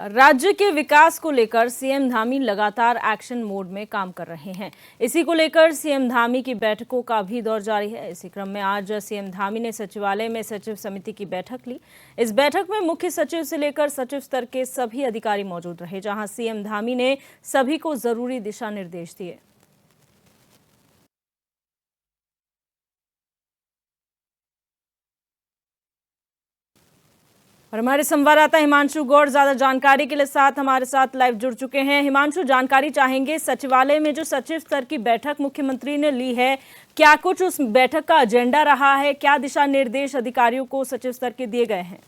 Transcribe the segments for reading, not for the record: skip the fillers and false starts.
राज्य के विकास को लेकर सीएम धामी लगातार एक्शन मोड में काम कर रहे हैं। इसी को लेकर सीएम धामी की बैठकों का भी दौर जारी है। इसी क्रम में आज सीएम धामी ने सचिवालय में सचिव समिति की बैठक ली। इस बैठक में मुख्य सचिव से लेकर सचिव स्तर के सभी अधिकारी मौजूद रहे, जहां सीएम धामी ने सभी को जरूरी दिशा निर्देश दिए। और हमारे संवाददाता हिमांशु गौड़ ज्यादा जानकारी के लिए हमारे साथ लाइव जुड़ चुके हैं। हिमांशु, जानकारी चाहेंगे, सचिवालय में जो सचिव स्तर की बैठक मुख्यमंत्री ने ली है, क्या कुछ उस बैठक का एजेंडा रहा है? क्या दिशा निर्देश अधिकारियों को सचिव स्तर के दिए गए हैं?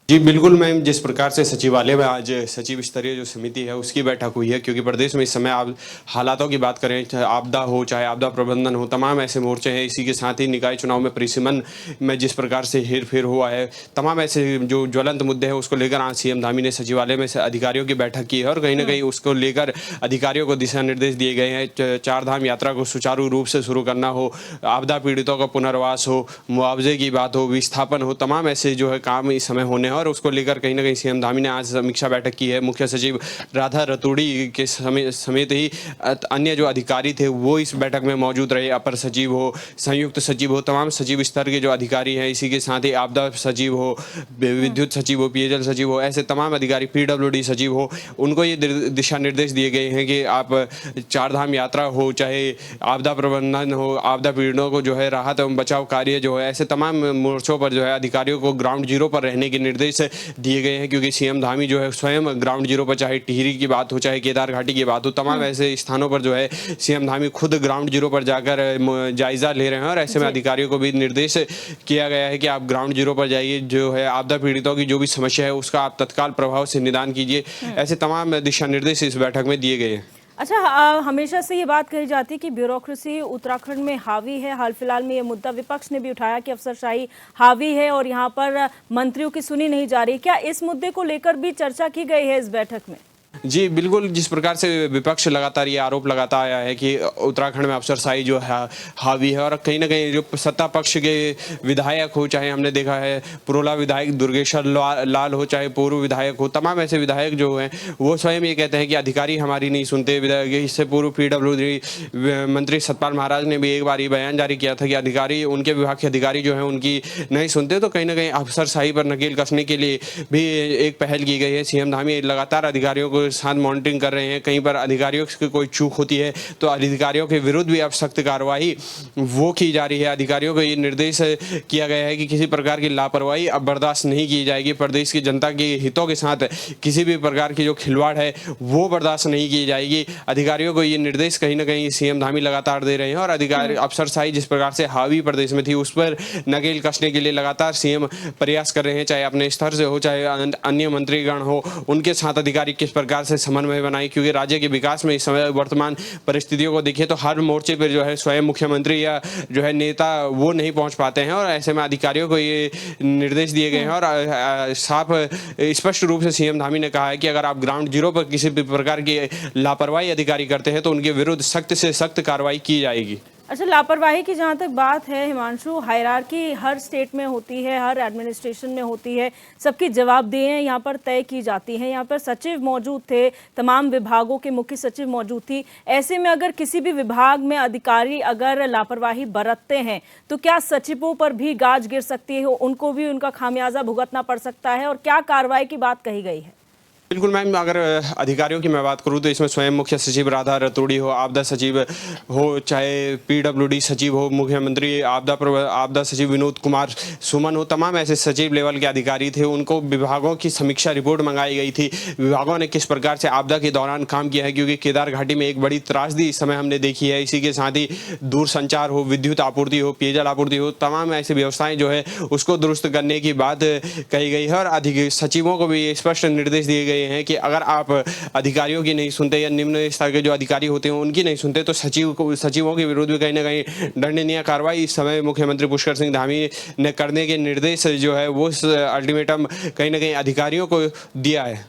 जी बिल्कुल मैम, जिस प्रकार से सचिवालय में आज सचिव स्तरीय जो समिति है उसकी बैठक हुई है, क्योंकि प्रदेश में इस समय आप हालातों की बात करें, चाहे आपदा हो चाहे आपदा प्रबंधन हो, तमाम ऐसे मोर्चे हैं। इसी के साथ ही निकाय चुनाव में परिसीमन में जिस प्रकार से हेरफेर हुआ है, तमाम ऐसे जो ज्वलंत मुद्दे हैं उसको लेकर आज सीएम धामी ने सचिवालय में अधिकारियों की बैठक की है और कहीं ना कहीं उसको लेकर अधिकारियों को दिशा निर्देश दिए गए हैं। चार धाम यात्रा को सुचारू रूप से शुरू करना हो, आपदा पीड़ितों का पुनर्वास हो, मुआवजे की बात हो, विस्थापन हो, तमाम ऐसे जो है काम इस समय होने हैं और उसको लेकर कहीं ना कहीं सीएम धामी ने आज समीक्षा बैठक की है। मुख्य सचिव राधा रतूड़ी के समेत ही अन्य जो अधिकारी थे वो इस बैठक में मौजूद रहे। अपर सचिव हो, संयुक्त सचिव हो, तमाम सचिव स्तर के जो अधिकारी हैं, इसी के साथ ही आपदा सचिव हो, विद्युत सचिव हो, पेयजल सचिव हो, ऐसे तमाम अधिकारी, पीडब्ल्यूडी सचिव हो, उनको ये दिशा निर्देश दिए गए हैं कि आप चार धाम यात्रा हो, चाहे आपदा प्रबंधन हो, आपदा पीड़ितों को जो है राहत एवं बचाव कार्य जो है, ऐसे तमाम मोर्चों पर जो है अधिकारियों को ग्राउंड जीरो पर रहने के निर्देश दिए गए हैं। क्योंकि सीएम धामी जो है स्वयं ग्राउंड जीरो पर, चाहे टिहरी की बात हो चाहे केदार घाटी की बात हो, तमाम ऐसे स्थानों पर जो है सीएम धामी खुद ग्राउंड जीरो पर जाकर जायजा ले रहे हैं और ऐसे में अधिकारियों को भी निर्देश किया गया है कि आप ग्राउंड जीरो पर जाइए, जो है आपदा पीड़ितों की जो भी समस्या है उसका आप तत्काल प्रभाव से निदान कीजिए। ऐसे तमाम दिशा निर्देश इस बैठक में दिए गए हैं। अच्छा, हमेशा से ये बात कही जाती है कि ब्यूरोक्रेसी उत्तराखंड में हावी है। हाल फिलहाल में ये मुद्दा विपक्ष ने भी उठाया कि अफसरशाही हावी है और यहाँ पर मंत्रियों की सुनी नहीं जा रही। क्या इस मुद्दे को लेकर भी चर्चा की गई है इस बैठक में? जी बिल्कुल, जिस प्रकार से विपक्ष लगातार ये आरोप लगाता आया है कि उत्तराखंड में अफसरशाही जो है हावी है और कहीं ना कहीं जो सत्ता पक्ष के विधायक हो, चाहे हमने देखा है पुरोला विधायक दुर्गेश्वर लाल हो, चाहे पूर्व विधायक हो, तमाम ऐसे विधायक जो हैं वो स्वयं ये कहते हैं कि अधिकारी हमारी नहीं सुनते। इससे पूर्व पीडब्ल्यूडी मंत्री सतपाल महाराज ने भी एक बार ये बयान जारी किया था कि अधिकारी, उनके विभाग के अधिकारी जो हैं उनकी नहीं सुनते। तो कहीं ना कहीं अफसरशाही पर नकेल कसने के लिए भी एक पहल की गई है। सीएम धामी लगातार अधिकारियों को साथ मॉनिटरिंग कर रहे हैं। कहीं पर अधिकारियों की कोई चूक होती है तो अधिकारियों के विरुद्ध भी अब सख्त कार्रवाई वो की जा रही है। अधिकारियों को ये निर्देश किया गया है कि किसी प्रकार की लापरवाही अब बर्दाश्त नहीं की जाएगी। प्रदेश की जनता के हितों के साथ किसी भी प्रकार की जो खिलवाड़ है वो बर्दाश्त नहीं की जाएगी। अधिकारियों को ये निर्देश कहीं ना कहीं सीएम धामी लगातार दे रहे हैं और अधिकारी अफसरशाही जिस प्रकार से हावी प्रदेश में थी उस पर नकेल कसने के लिए लगातार सीएम प्रयास कर रहे हैं, चाहे अपने स्तर से हो चाहे अन्य मंत्रीगण हो, उनके साथ अधिकारी किस प्रकार से समन्वय बनाए। क्योंकि राज्य के विकास में इस समय वर्तमान परिस्थितियों को देखिए तो हर मोर्चे पर जो है स्वयं मुख्यमंत्री या जो है नेता वो नहीं पहुंच पाते हैं और ऐसे में अधिकारियों को ये निर्देश दिए गए हैं और साफ स्पष्ट रूप से सीएम धामी ने कहा है कि अगर आप ग्राउंड जीरो पर किसी भी प्रकार की लापरवाही अधिकारी करते हैं तो उनके विरुद्ध सख्त से सख्त कार्रवाई की जाएगी। अच्छा, लापरवाही की जहाँ तक बात है हिमांशु, हायरार्की हर स्टेट में होती है, हर एडमिनिस्ट्रेशन में होती है, सबकी जवाबदेही यहाँ पर तय की जाती है। यहाँ पर सचिव मौजूद थे, तमाम विभागों के मुख्य सचिव मौजूद थी। ऐसे में अगर किसी भी विभाग में अधिकारी अगर लापरवाही बरतते हैं तो क्या सचिवों पर भी गाज गिर सकती है, उनको भी उनका खामियाजा भुगतना पड़ सकता है और क्या कार्रवाई की बात कही गई है? बिल्कुल मैम, अगर अधिकारियों की मैं बात करूं तो इसमें स्वयं मुख्य सचिव राधा रतूड़ी हो, आपदा सचिव हो, चाहे पीडब्ल्यूडी सचिव हो, मुख्यमंत्री आपदा सचिव विनोद कुमार सुमन हो, तमाम ऐसे सचिव लेवल के अधिकारी थे। उनको विभागों की समीक्षा रिपोर्ट मंगाई गई थी, विभागों ने किस प्रकार से आपदा के दौरान काम किया है। क्योंकि केदार घाटी में एक बड़ी त्रासदी इस समय हमने देखी है। इसी के साथ ही दूरसंचार हो, विद्युत आपूर्ति हो, पेयजल आपूर्ति हो, तमाम ऐसी व्यवस्थाएं जो है उसको दुरुस्त करने की बात कही गई है और सचिवों को भी स्पष्ट निर्देश दिए गए हैं कि अगर आप अधिकारियों की नहीं सुनते या निम्न स्तर के जो अधिकारी होते हैं उनकी नहीं सुनते तो सचिवों के विरुद्ध भी कहीं ना कहीं दंडनीय कार्रवाई इस समय मुख्यमंत्री पुष्कर सिंह धामी ने करने के निर्देश जो है वो अल्टीमेटम कहीं ना कहीं अधिकारियों को दिया है।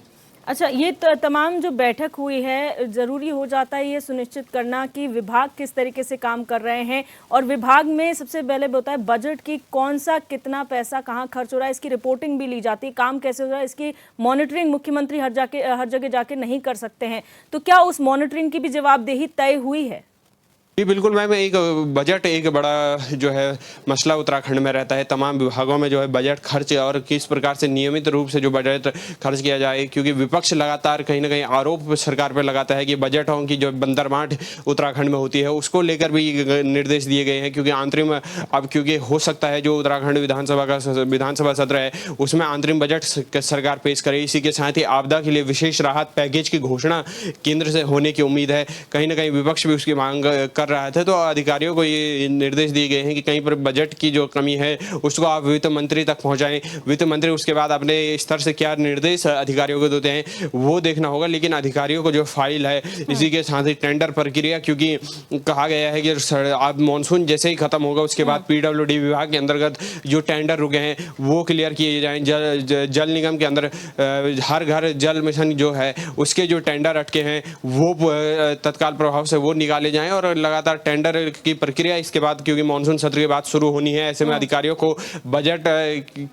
अच्छा, ये तमाम जो बैठक हुई है, ज़रूरी हो जाता है ये सुनिश्चित करना कि विभाग किस तरीके से काम कर रहे हैं, और विभाग में सबसे पहले बताए बजट की कौन सा कितना पैसा कहाँ खर्च हो रहा है, इसकी रिपोर्टिंग भी ली जाती है, काम कैसे हो रहा है, इसकी मॉनिटरिंग मुख्यमंत्री हर जगह जाके नहीं कर सकते हैं। तो क्या उस मॉनिटरिंग की भी जवाबदेही तय हुई है? जी बिल्कुल मैम, एक बजट एक बड़ा जो है मसला उत्तराखंड में रहता है। तमाम विभागों में जो है बजट खर्च और किस प्रकार से नियमित रूप से जो बजट खर्च किया जाए, क्योंकि विपक्ष लगातार कहीं ना कहीं आरोप सरकार पर लगाता है कि बजटों की जो बंदरमाट उत्तराखंड में होती है उसको लेकर भी निर्देश दिए गए हैं। क्योंकि आंतरिम अब क्योंकि हो सकता है जो उत्तराखंड विधानसभा सत्र है उसमें आंतरिम बजट सरकार पेश करे। इसी के साथ ही आपदा के लिए विशेष राहत पैकेज की घोषणा केंद्र से होने की उम्मीद है। कहीं ना कहीं विपक्ष भी उसकी मांग कर रहा था, तो अधिकारियों को ये निर्देश दिए गए हैं कि कहीं पर बजट की जो कमी है उसको आप वित्त मंत्री तक पहुंचाएं। वित्त मंत्री उसके बाद अपने स्तर से क्या निर्देश अधिकारियों को देते हैं वो देखना होगा। लेकिन अधिकारियों को जो फाइल है, इसी के साथ ही टेंडर प्रक्रिया, क्योंकि कहा गया है कि अब मानसून जैसे ही खत्म होगा उसके बाद पीडब्ल्यूडी विभाग के अंतर्गत जो टेंडर रुके हैं वो क्लियर किए जाएं। जल निगम के अंदर हर घर जल मिशन जो है उसके जो टेंडर अटके हैं वो तत्काल प्रभाव से वो निकाले जाएं, और लगातार टेंडर की प्रक्रिया इसके बाद, क्योंकि मानसून सत्र के बाद शुरू होनी है, ऐसे में अधिकारियों को बजट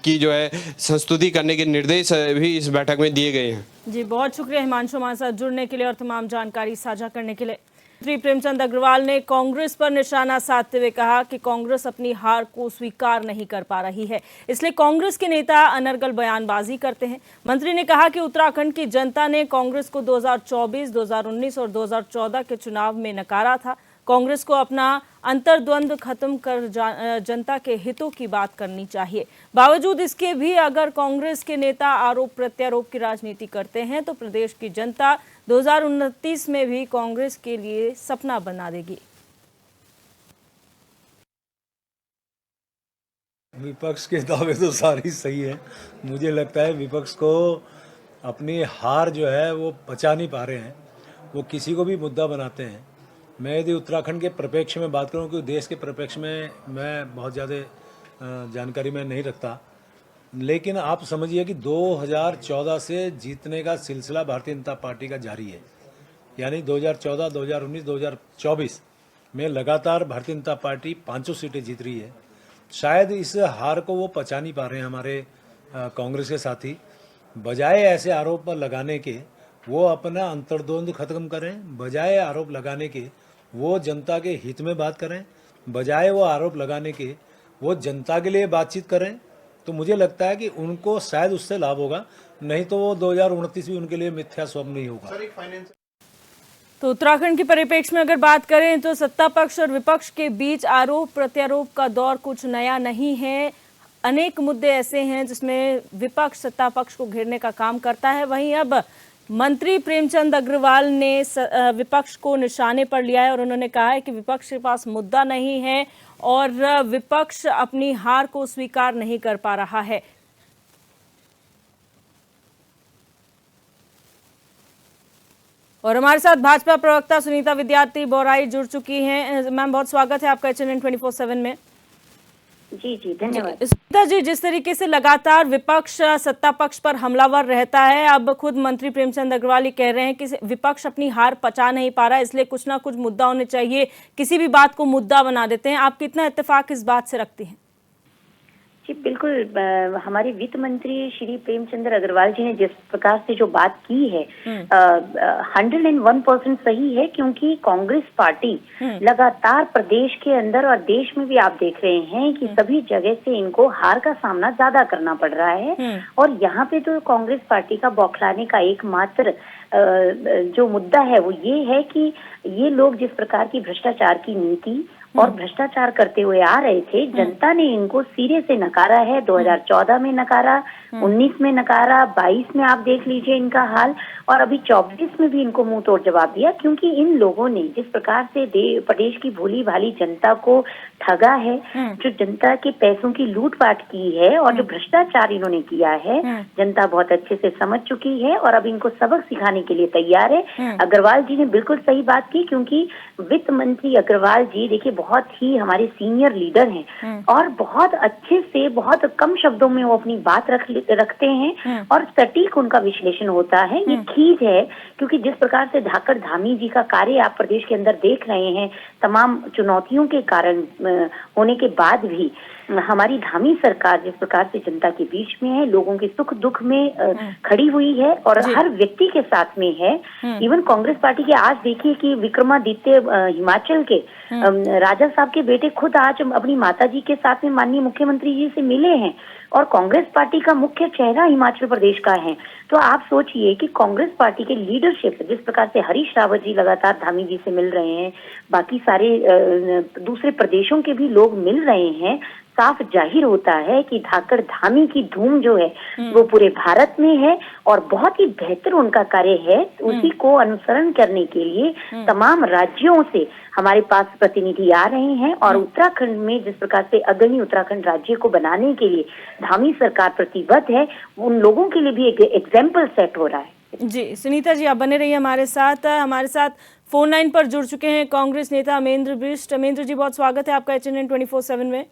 की जो है संस्तुति करने के निर्देश भी इस बैठक में दिए गए हैं। जी, बहुत शुक्रिया हिमांशु हमारे साथ जुड़ने के लिए और तमाम जानकारी साझा करने के लिए। मंत्री प्रेमचंद अग्रवाल ने कांग्रेस पर निशाना साधते हुए कहा कि कांग्रेस अपनी हार को स्वीकार नहीं कर पा रही है, इसलिए कांग्रेस के नेता अनर्गल बयानबाजी करते हैं। मंत्री ने कहा कि उत्तराखंड की जनता ने कांग्रेस को 2024, 2019 और 2014 के चुनाव में नकारा था। कांग्रेस को अपना अंतर्द्वंद खत्म कर जनता के हितों की बात करनी चाहिए। बावजूद इसके भी अगर कांग्रेस के नेता आरोप प्रत्यारोप की राजनीति करते हैं तो प्रदेश की जनता 2029 में भी कांग्रेस के लिए सपना बना देगी। विपक्ष के दावे तो सारी सही है। मुझे लगता है विपक्ष को अपनी हार जो है वो पचा नहीं पा रहे हैं, वो किसी को भी मुद्दा बनाते हैं। मैं यदि उत्तराखंड के परिप्रेक्ष्य में बात करूं, क्योंकि देश के परिप्रेक्ष्य में मैं बहुत ज़्यादा जानकारी में नहीं रखता, लेकिन आप समझिए कि 2014 से जीतने का सिलसिला भारतीय जनता पार्टी का जारी है। यानी 2014, 2019, 2024 में लगातार भारतीय जनता पार्टी 500 सीटें जीत रही है। शायद इस हार को वो पचा नहीं पा रहे हैं हमारे कांग्रेस के साथी। बजाय ऐसे आरोप लगाने के वो अपना अंतर्द्वंद खत्म करें, बजाय आरोप लगाने के वो जनता के हित में बात करें, बजाय वो आरोप लगाने के वो जनता के लिए बातचीत करें, तो मुझे लगता है कि उनको शायद उससे लाभ होगा। नहीं तो वो 2029 भी उनके लिए मिथ्या स्वप्न ही होगा। तो उत्तराखंड के परिप्रेक्ष्य में अगर बात करें तो सत्ता पक्ष और विपक्ष के बीच आरोप प्रत्यारोप का दौर कुछ नया नहीं है। अनेक मुद्दे ऐसे हैं जिसमें विपक्ष सत्ता पक्ष को घेरने का काम करता है। वहीं अब मंत्री प्रेमचंद अग्रवाल ने विपक्ष को निशाने पर लिया है और उन्होंने कहा है कि विपक्ष के पास मुद्दा नहीं है और विपक्ष अपनी हार को स्वीकार नहीं कर पा रहा है। और हमारे साथ भाजपा प्रवक्ता सुनीता विद्यार्थी बोराई जुड़ चुकी हैं। मैम, बहुत स्वागत है आपका HNN 24/7 में। जी जी, धन्यवाद। सुनीता जी, जिस तरीके से लगातार विपक्ष सत्ता पक्ष पर हमलावर रहता है, अब खुद मंत्री प्रेमचंद अग्रवाल ही कह रहे हैं कि विपक्ष अपनी हार पचा नहीं पा रहा है, इसलिए कुछ ना कुछ मुद्दा होने चाहिए, किसी भी बात को मुद्दा बना देते हैं। आप कितना इत्तेफाक इस बात से रखती हैं? जी बिल्कुल, हमारे वित्त मंत्री श्री प्रेमचंद्र अग्रवाल जी ने जिस प्रकार से जो बात की है 101% सही है, क्योंकि कांग्रेस पार्टी लगातार प्रदेश के अंदर और देश में भी आप देख रहे हैं कि सभी जगह से इनको हार का सामना ज्यादा करना पड़ रहा है। और यहाँ पे तो कांग्रेस पार्टी का बौखलाने का एकमात्र जो मुद्दा है वो ये है कि ये लोग जिस प्रकार की भ्रष्टाचार की नीति और भ्रष्टाचार करते हुए आ रहे थे, जनता ने इनको सिरे से नकारा है। 2014 में नकारा, 19 में नकारा, 22 में आप देख लीजिए इनका हाल, और अभी 24 में भी इनको मुंह तोड़ जवाब दिया, क्योंकि इन लोगों ने जिस प्रकार से प्रदेश की भोली भाली जनता को ठगा है, जो जनता के पैसों की लूटपाट की है और जो भ्रष्टाचार इन्होंने किया है, जनता बहुत अच्छे से समझ चुकी है और अब इनको सबक सिखाने के लिए तैयार है। अग्रवाल जी ने बिल्कुल सही बात की, क्योंकि वित्त मंत्री अग्रवाल जी देखिए बहुत ही हमारे सीनियर लीडर हैं और बहुत अच्छे से बहुत कम शब्दों में वो अपनी बात रखते हैं और सटीक उनका विश्लेषण होता है। ये खींच है क्योंकि जिस प्रकार से धाकड़ धामी जी का कार्य आप प्रदेश के अंदर देख रहे हैं, तमाम चुनौतियों के कारण होने के बाद भी हमारी धामी सरकार जिस प्रकार से जनता के बीच में है, लोगों के सुख दुख में खड़ी हुई है और हर व्यक्ति के साथ में है। इवन कांग्रेस पार्टी के आज देखिए कि विक्रमादित्य हिमाचल के राजा साहब के बेटे खुद आज अपनी माता जी के साथ में माननीय मुख्यमंत्री जी से मिले हैं और कांग्रेस पार्टी का मुख्य चेहरा हिमाचल प्रदेश का है। तो आप सोचिए कि कांग्रेस पार्टी के लीडरशिप जिस प्रकार से हरीश रावत जी लगातार धामी जी से मिल रहे हैं, बाकी सारे दूसरे प्रदेशों के भी लोग मिल रहे हैं, साफ जाहिर होता है कि धाकड़ धामी की धूम जो है वो पूरे भारत में है और बहुत ही बेहतर उनका कार्य है। उसी को अनुसरण करने के लिए तमाम राज्यों से हमारे पास प्रतिनिधि आ रहे हैं और उत्तराखंड में जिस प्रकार से अग्रणी उत्तराखंड राज्य को बनाने के लिए धामी सरकार प्रतिबद्ध है, उन लोगों के लिए भी एक एग्जाम्पल सेट हो रहा है। जी सुनीता जी, आप बने रहिए हमारे साथ फोन लाइन पर जुड़ चुके हैं कांग्रेस नेता अमेंद्र बिष्ट। अमेंद्र जी, बहुत स्वागत है आपका HNN 24/7 में।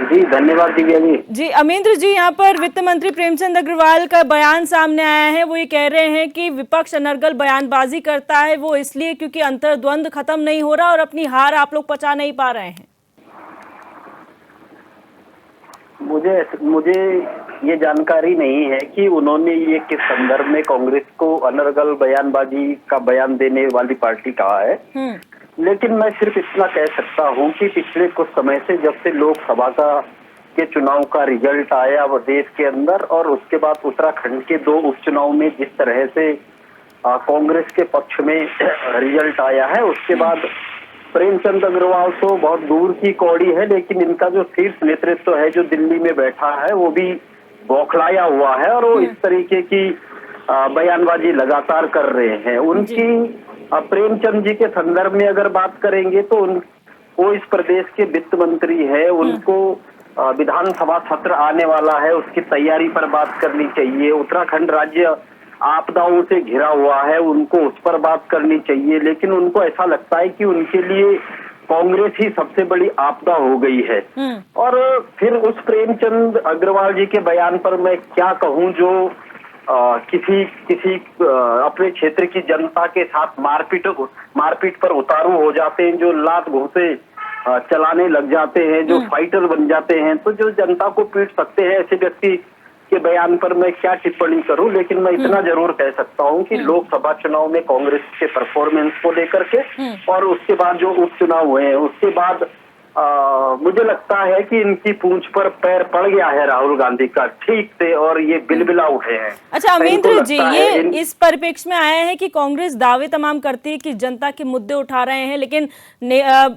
जी धन्यवाद दिव्या जी। जी अमेंद्र जी, यहाँ पर वित्त मंत्री प्रेमचंद अग्रवाल का बयान सामने आया है। वो ये कह रहे हैं कि विपक्ष अनर्गल बयानबाजी करता है, वो इसलिए क्योंकि अंतर्द्वंद खत्म नहीं हो रहा और अपनी हार आप लोग पचा नहीं पा रहे हैं। मुझे ये जानकारी नहीं है कि उन्होंने ये किस संदर्भ में कांग्रेस को अनर्गल बयानबाजी का बयान देने वाली पार्टी कहा है, लेकिन मैं सिर्फ इतना कह सकता हूँ कि पिछले कुछ समय से जब से लोकसभा के चुनाव का रिजल्ट आया वो देश के अंदर और उसके बाद उत्तराखंड के 2 उपचुनाव में जिस तरह से कांग्रेस के पक्ष में रिजल्ट आया है, उसके बाद प्रेमचंद अग्रवाल तो बहुत दूर की कौड़ी है, लेकिन इनका जो शीर्ष नेतृत्व है जो दिल्ली में बैठा है वो भी बौखलाया हुआ है और वो इस तरीके की बयानबाजी लगातार कर रहे हैं। उनकी प्रेमचंद जी के संदर्भ में अगर बात करेंगे तो वो इस प्रदेश के वित्त मंत्री है, उनको विधानसभा सत्र आने वाला है उसकी तैयारी पर बात करनी चाहिए। उत्तराखंड राज्य आपदाओं से घिरा हुआ है, उनको उस पर बात करनी चाहिए, लेकिन उनको ऐसा लगता है कि उनके लिए कांग्रेस ही सबसे बड़ी आपदा हो गई है। और फिर उस प्रेमचंद अग्रवाल जी के बयान पर मैं क्या कहूं जो किसी अपने क्षेत्र की जनता के साथ मारपीट पर उतारू हो जाते हैं, जो लात घूंसे चलाने लग जाते हैं, जो फाइटर बन जाते हैं, तो जो जनता को पीट सकते हैं ऐसे व्यक्ति के बयान पर मैं क्या टिप्पणी करूं। लेकिन मैं इतना जरूर कह सकता हूं कि लोकसभा चुनाव में कांग्रेस के परफॉर्मेंस को लेकर के और उसके बाद जो उपचुनाव हुए हैं उसके बाद मुझे लगता है कि इनकी पूंछ पर पैर पड़ गया है राहुल गांधी का ठीक से और ये बिलबिला उठे हैं। अच्छा अमेंद्र जी, ये इस परिप्रेक्ष्य में आया है कि कांग्रेस दावे तमाम करती है कि जनता के मुद्दे उठा रहे हैं, लेकिन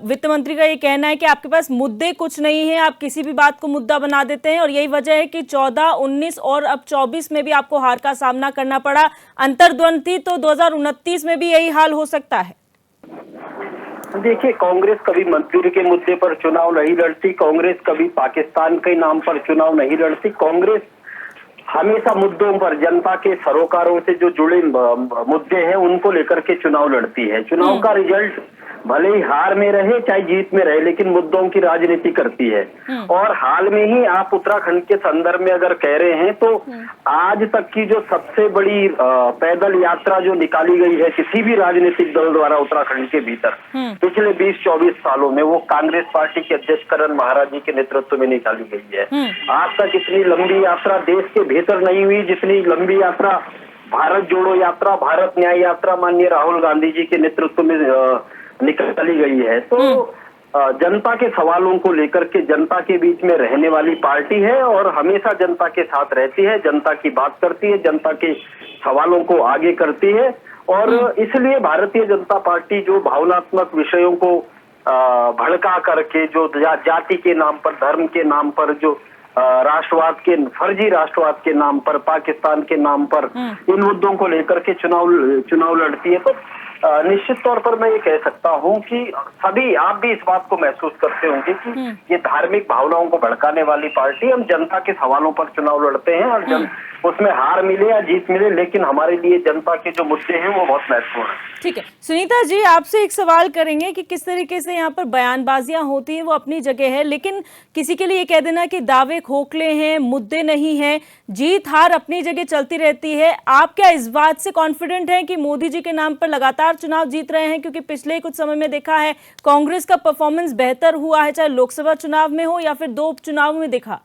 वित्त मंत्री का ये कहना है कि आपके पास मुद्दे कुछ नहीं है, आप किसी भी बात को मुद्दा बना देते हैं और यही वजह है कि 14, 19 और अब 24 में भी आपको हार का सामना करना पड़ा। अंतर्द्वंद थी तो 2029 में भी यही हाल हो सकता है। देखिए, कांग्रेस कभी मंदिर के मुद्दे पर चुनाव नहीं लड़ती, कांग्रेस कभी पाकिस्तान के नाम पर चुनाव नहीं लड़ती। कांग्रेस हमेशा मुद्दों पर, जनता के सरोकारों से जो जुड़े मुद्दे हैं उनको लेकर के चुनाव लड़ती है। चुनाव का रिजल्ट भले ही हार में रहे चाहे जीत में रहे, लेकिन मुद्दों की राजनीति करती है। और हाल में ही आप उत्तराखंड के संदर्भ में अगर कह रहे हैं तो आज तक की जो सबसे बड़ी पैदल यात्रा जो निकाली गई है किसी भी राजनीतिक दल द्वारा उत्तराखंड के भीतर पिछले 20-24 सालों में, वो कांग्रेस पार्टी के अध्यक्ष करण महाराज जी के नेतृत्व में निकाली गई है। आज तक इतनी लंबी यात्रा देश के भीतर नहीं हुई जितनी लंबी यात्रा भारत जोड़ो यात्रा, भारत न्याय यात्रा माननीय राहुल गांधी जी के नेतृत्व में निकाली गई है। तो जनता के सवालों को लेकर के जनता के बीच में रहने वाली पार्टी है और हमेशा जनता के साथ रहती है, जनता की बात करती है, जनता के सवालों को आगे करती है। और इसलिए भारतीय जनता पार्टी जो भावनात्मक विषयों को भड़का करके, जो जाति के नाम पर, धर्म के नाम पर जो राष्ट्रवाद के, फर्जी राष्ट्रवाद के नाम पर, पाकिस्तान के नाम पर इन मुद्दों को लेकर के चुनाव लड़ती है, तो निश्चित तौर पर मैं ये कह सकता हूं कि सभी, आप भी इस बात को महसूस करते होंगे कि ये धार्मिक भावनाओं को भड़काने वाली पार्टी, हम जनता के सवालों पर चुनाव लड़ते हैं और उसमें हार मिले या जीत मिले, लेकिन हमारे लिए जनता के जो मुद्दे हैं वो बहुत महत्वपूर्ण है। ठीक है सुनीता जी, आपसे एक सवाल करेंगे कि किस तरीके से यहाँ पर बयानबाजियां होती हैं, वो अपनी जगह है, लेकिन किसी के लिए ये कह देना कि दावे खोखले हैं, मुद्दे नहीं हैं, जीत हार अपनी जगह चलती रहती है। आप क्या इस बात से कॉन्फिडेंट हैं कि मोदी जी के नाम पर लगातार चुनाव जीत रहे हैं? क्योंकि पिछले कुछ समय में देखा है कांग्रेस का परफॉर्मेंस बेहतर हुआ है, चाहे लोकसभा चुनाव में हो या फिर 2 उपचुनाव में देखा।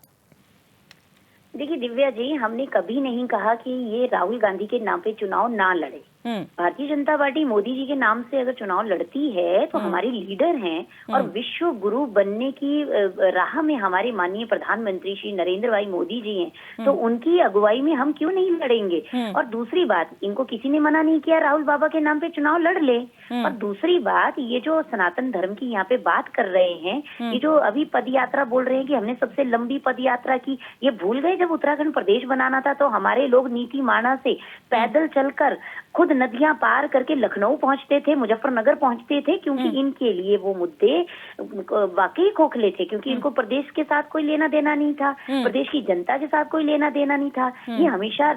देखिए दिव्या जी, हमने कभी नहीं कहा कि ये राहुल गांधी के नाम पे चुनाव ना लड़े। भारतीय जनता पार्टी मोदी जी के नाम से अगर चुनाव लड़ती है तो हमारे लीडर हैं और विश्व गुरु बनने की राह में हमारे माननीय प्रधानमंत्री श्री नरेंद्र भाई मोदी जी हैं, तो उनकी अगुवाई में हम क्यों नहीं लड़ेंगे। और दूसरी बात, इनको किसी ने मना नहीं किया राहुल बाबा के नाम पे चुनाव लड़ ले। और दूसरी बात, ये जो सनातन धर्म की यहाँ पे बात कर रहे हैं, ये जो अभी पद यात्रा बोल रहे हैं कि हमने सबसे लंबी पद यात्रा की, ये भूल गए जब उत्तराखंड प्रदेश बनाना था तो हमारे लोग नीति माणा से पैदल चलकर खुद नदियां पार करके लखनऊ पहुंचते थे, मुजफ्फरनगर पहुंचते थे, क्योंकि इनके लिए वो मुद्दे वाकई खोखले थे, क्योंकि इनको प्रदेश के साथ कोई लेना देना नहीं था, प्रदेश की जनता के साथ कोई लेना देना नहीं था। ये हमेशा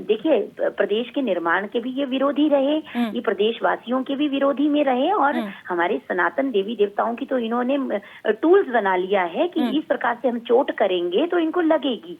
देखिए प्रदेश के निर्माण के भी ये विरोधी रहे, ये प्रदेशवासियों के भी विरोधी में रहे, और हमारे सनातन देवी देवताओं की तो इन्होंने टूल्स बना लिया है कि इस प्रकार से हम चोट करेंगे तो इनको लगेगी।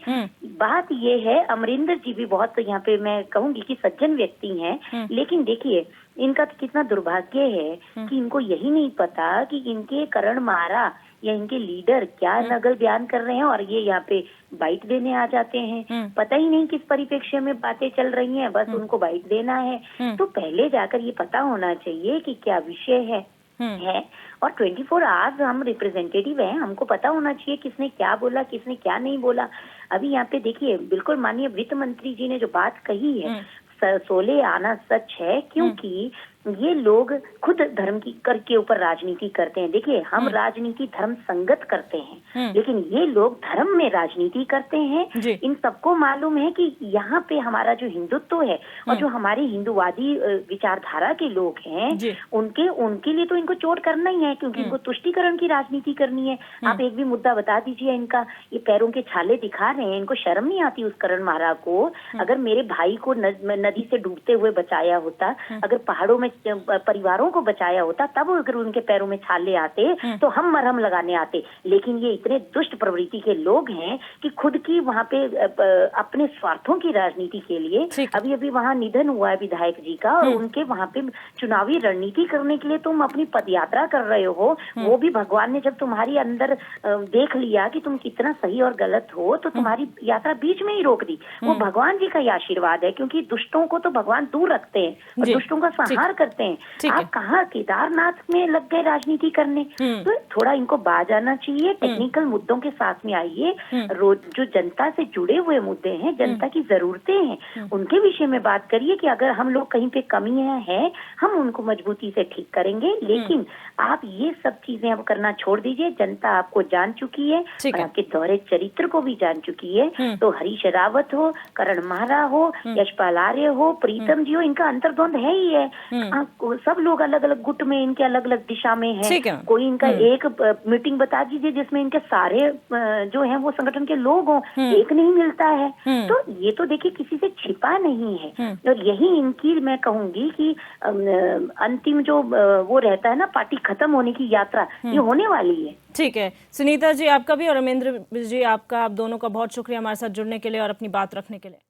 बात ये है, अमरिंदर जी भी बहुत यहाँ पे मैं कहूंगी कि सज्जन व्यक्ति हैं, लेकिन देखिए इनका तो कितना दुर्भाग्य है कि इनको यही नहीं पता कि इनके करण मारा या इनके लीडर क्या नकल बयान कर रहे हैं और ये यहाँ पे बाइट देने आ जाते हैं। पता ही नहीं किस परिप्रेक्ष्य में बातें चल रही हैं, बस उनको बाइट देना है। तो पहले जाकर ये पता होना चाहिए कि क्या विषय है। और 24 आवर्स हम रिप्रेजेंटेटिव हैं, हमको पता होना चाहिए किसने क्या बोला, किसने क्या नहीं बोला। अभी यहाँ पे देखिए, बिल्कुल माननीय वित्त मंत्री जी ने जो बात कही है, सोले आना सच है, क्योंकि ये लोग खुद धर्म की कर के ऊपर राजनीति करते हैं। देखिए हम राजनीति धर्म संगत करते हैं, लेकिन ये लोग धर्म में राजनीति करते हैं। इन सबको मालूम है कि यहाँ पे हमारा जो हिंदुत्व है और जो हमारे हिंदुवादी विचारधारा के लोग हैं, उनके लिए तो इनको चोट करना ही है, क्योंकि इनको तुष्टीकरण की राजनीति करनी है। आप एक भी मुद्दा बता दीजिए इनका। ये पैरों के छाले दिखा रहे हैं, इनको शर्म नहीं आती उस करण मारा को। अगर मेरे भाई को नदी से डूबते हुए बचाया होता, अगर पहाड़ों में परिवारों को बचाया होता, तब अगर उनके पैरों में छाले आते तो हम मरहम लगाने आते। लेकिन ये इतने दुष्ट प्रवृत्ति के लोग हैं कि खुद की वहाँ पे अपने स्वार्थों की राजनीति के लिए, अभी अभी वहाँ निधन हुआ है विधायक जी का, और उनके वहाँ पे चुनावी रणनीति करने के लिए तुम अपनी पदयात्रा कर रहे हो। वो भी भगवान ने जब तुम्हारी अंदर देख लिया कि तुम कितना सही और गलत हो, तो तुम्हारी यात्रा बीच में ही रोक दी। वो भगवान जी का ही आशीर्वाद है, क्योंकि दुष्टों को तो भगवान दूर रखते हैं और दुष्टों का संहार करते हैं। आप कहाँ केदारनाथ में लग गए राजनीति करने? तो थोड़ा इनको बाज आना चाहिए, टेक्निकल मुद्दों के साथ में आइए। रोज जो जनता से जुड़े हुए मुद्दे हैं, जनता की जरूरतें हैं, उनके विषय में बात करिए कि अगर हम लोग कहीं पे कमियां हैं, हम उनको मजबूती से ठीक करेंगे। लेकिन आप ये सब चीजें अब करना छोड़ दीजिए। जनता आपको जान चुकी है और आपके दोहरे चरित्र को भी जान चुकी है। तो हरीश रावत हो, करण मारा हो, यशपाल आर्य हो, प्रीतम जी हो, इनका अंतर्द्वंद है ही है। सब लोग अलग अलग गुट में, इनके अलग अलग दिशा में हैं। कोई इनका एक मीटिंग बता दीजिए जिसमें इनके सारे जो हैं वो संगठन के लोग हों, एक नहीं मिलता है। तो ये तो देखिए किसी से छिपा नहीं है। और यही इनकी मैं कहूंगी कि अंतिम जो वो रहता है ना, पार्टी खत्म होने की यात्रा, ये होने वाली है। ठीक है सुनीता जी, आपका भी और अमेंद्र जी आपका, आप दोनों का बहुत शुक्रिया हमारे साथ जुड़ने के लिए और अपनी बात रखने के लिए।